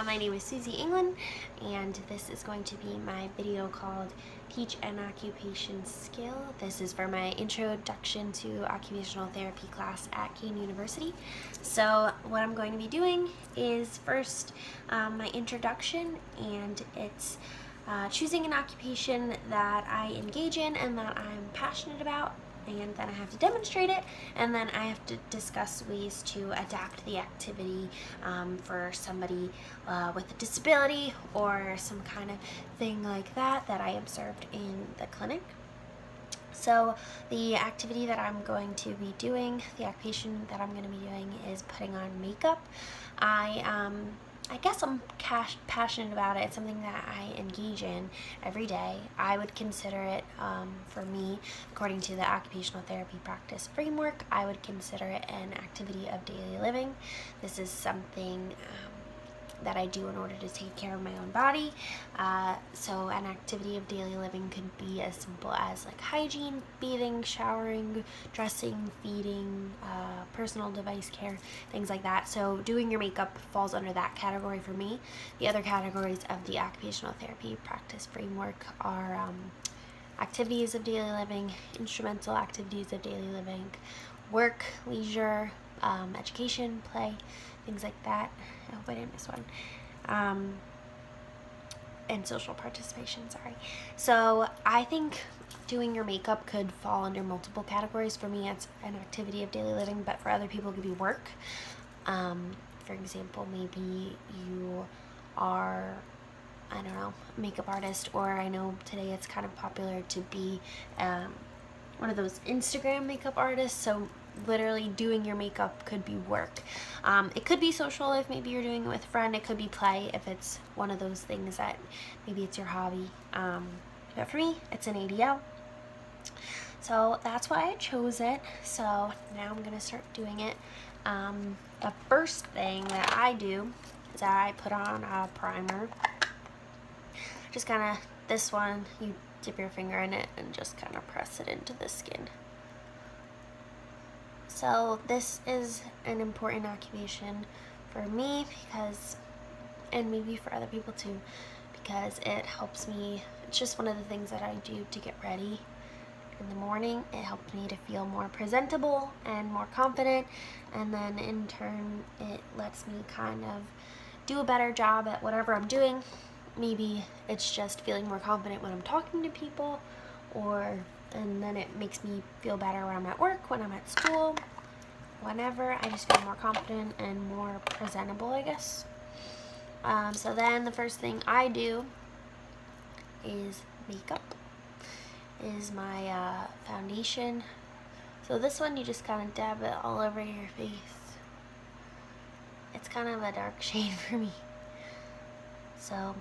My name is Susie England, and this is going to be my video called Teach an Occupation Skill. This is for my Introduction to Occupational Therapy class at Kean University. So what I'm going to be doing is first my introduction, and it's choosing an occupation that I engage in and that I'm passionate about, and then I have to demonstrate it, and then I have to discuss ways to adapt the activity for somebody with a disability or some kind of thing like that I observed in the clinic. So the activity that I'm going to be doing, the occupation that I'm going to be doing, is putting on makeup. I guess I'm passionate about it. It's something that I engage in every day. I would consider it, for me, according to the Occupational Therapy Practice Framework, I would consider it an activity of daily living. This is something that I do in order to take care of my own body. So an activity of daily living could be as simple as like hygiene, bathing, showering, dressing, feeding, personal device care, things like that. So doing your makeup falls under that category for me. The other categories of the Occupational Therapy Practice Framework are activities of daily living, instrumental activities of daily living, work, leisure, education, play, things like that. I hope I didn't miss one. And social participation, sorry. So I think doing your makeup could fall under multiple categories. For me, it's an activity of daily living, but for other people, it could be work. For example, maybe you are, I don't know, a makeup artist, or I know today it's kind of popular to be one of those Instagram makeup artists, so literally doing your makeup could be work. It could be social if maybe you're doing it with a friend. It could be play if it's one of those things that maybe it's your hobby. But for me, it's an ADL. So that's why I chose it. So now I'm going to start doing it. The first thing that I do is I put on a primer. Just kind of, this one, you dip your finger in it and just kind of press it into the skin. So this is an important occupation for me because, and maybe for other people too, because it helps me. It's just one of the things that I do to get ready in the morning. It helps me to feel more presentable and more confident, and then in turn it lets me kind of do a better job at whatever I'm doing. Maybe it's just feeling more confident when I'm talking to people, and then it makes me feel better when I'm at work, when I'm at school, whenever. I just feel more confident and more presentable, I guess. So then the first thing I do is makeup, is my foundation. So this one, you just kind of dab it all over your face. It's kind of a dark shade for me, so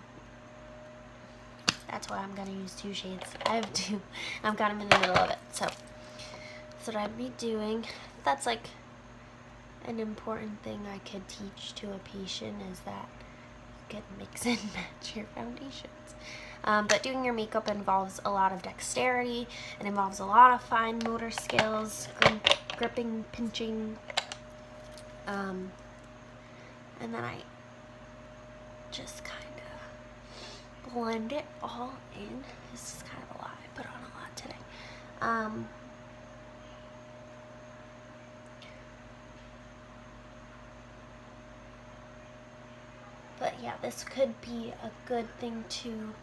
that's why I'm gonna use two shades. I have two. I'm kind of in the middle of it. So that's what I'd be doing. That's like an important thing I could teach to a patient, is that you can mix and match your foundations. But doing your makeup involves a lot of dexterity. It involves a lot of fine motor skills, gripping, pinching. And then I just kind of blend it all in. This is kind of a lot. I put on a lot today. But yeah, this could be a good thing to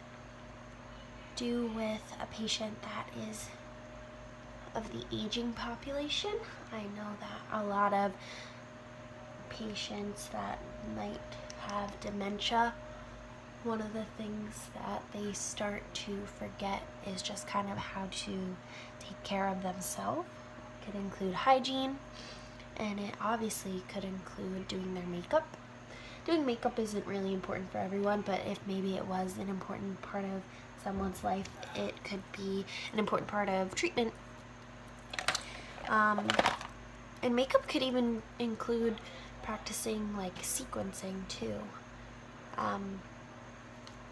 do with a patient that is of the aging population. I know that a lot of patients that might have dementia, one of the things that they start to forget is just kind of how to take care of themselves. It could include hygiene, and it obviously could include doing their makeup. Doing makeup isn't really important for everyone, but if maybe it was an important part of someone's life, it could be an important part of treatment. And makeup could even include practicing like sequencing too.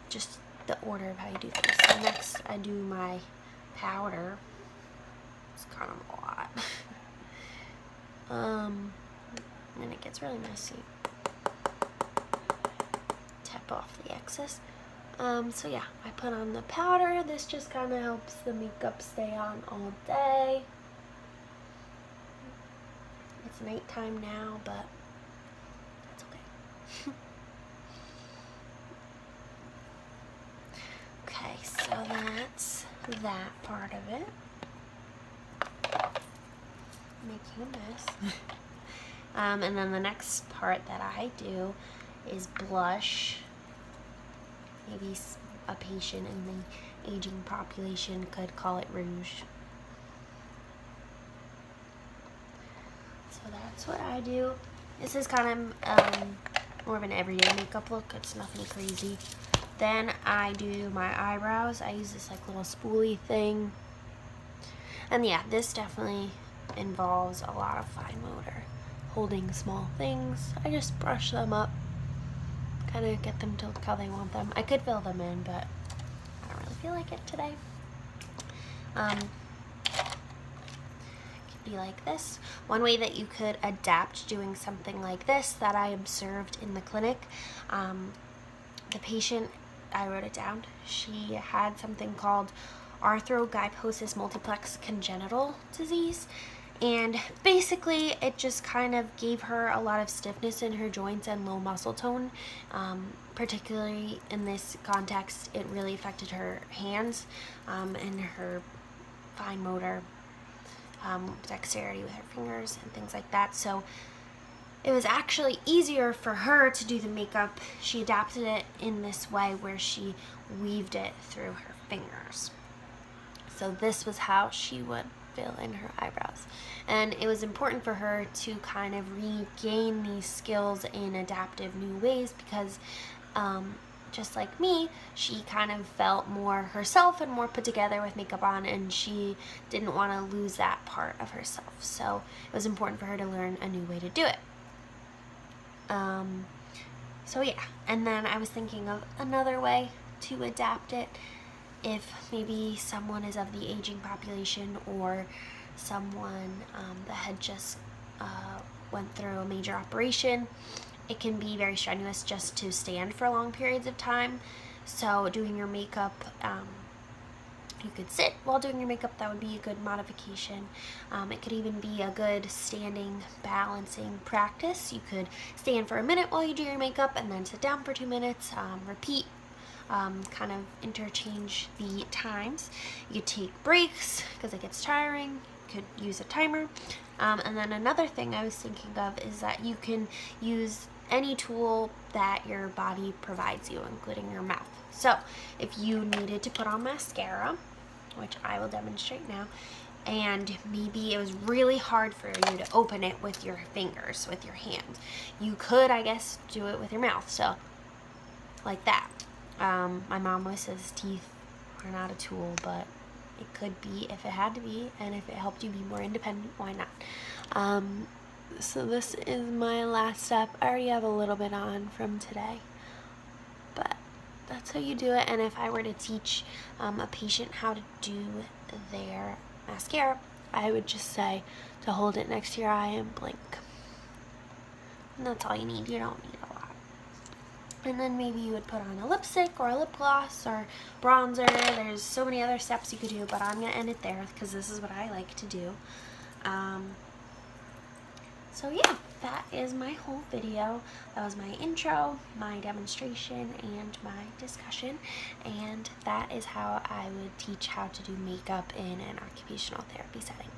Just the order of how you do things. So next I do my powder. It's kind of a lot. And it gets really messy. tap off the excess. So yeah, I put on the powder. This just kind of helps the makeup stay on all day. It's nighttime now, but that's okay. Okay, so that's that part of it. Making a mess. And then the next part that I do is blush. Maybe a patient in the aging population could call it rouge. So that's what I do. This is kind of more of an everyday makeup look. It's nothing crazy. Then I do my eyebrows. I use this like little spoolie thing. And yeah, this definitely involves a lot of fine motor. Holding small things. I just brush them up. Kind of get them to look how they want them. I could fill them in, but I don't really feel like it today. It could be like this. One way that you could adapt doing something like this that I observed in the clinic, the patient, I wrote it down, she had something called arthrogryposis multiplex congenital disease. And basically it just kind of gave her a lot of stiffness in her joints and low muscle tone. Particularly in this context, it really affected her hands and her fine motor dexterity with her fingers and things like that. So it was actually easier for her to do the makeup. She adapted it in this way where she weaved it through her fingers. So this was how she would fill in her eyebrows. And it was important for her to kind of regain these skills in adaptive new ways because just like me, she kind of felt more herself and more put together with makeup on, and she didn't want to lose that part of herself. So it was important for her to learn a new way to do it. So yeah, and then I was thinking of another way to adapt it. If maybe someone is of the aging population or someone that had just went through a major operation, it can be very strenuous just to stand for long periods of time. So doing your makeup, you could sit while doing your makeup. That would be a good modification. It could even be a good standing balancing practice. You could stand for a minute while you do your makeup and then sit down for 2 minutes, repeat. Kind of interchange the times. You could take breaks because it gets tiring. You could use a timer. And then another thing I was thinking of is that you can use any tool that your body provides you, including your mouth. So if you needed to put on mascara, which I will demonstrate now, and maybe it was really hard for you to open it with your fingers, with your hand, you could, I guess, do it with your mouth. So like that. My mom always says teeth are not a tool, but it could be if it had to be, and if it helped you be more independent, why not? So this is my last step. I already have a little bit on from today, but that's how you do it. And if I were to teach a patient how to do their mascara, I would just say to hold it next to your eye and blink. And that's all you need. You don't need a lot. And then maybe you would put on a lipstick or a lip gloss or bronzer. There's so many other steps you could do, but I'm going to end it there because this is what I like to do. So yeah, that is my whole video. That was my intro, my demonstration, and my discussion. And that is how I would teach how to do makeup in an occupational therapy setting.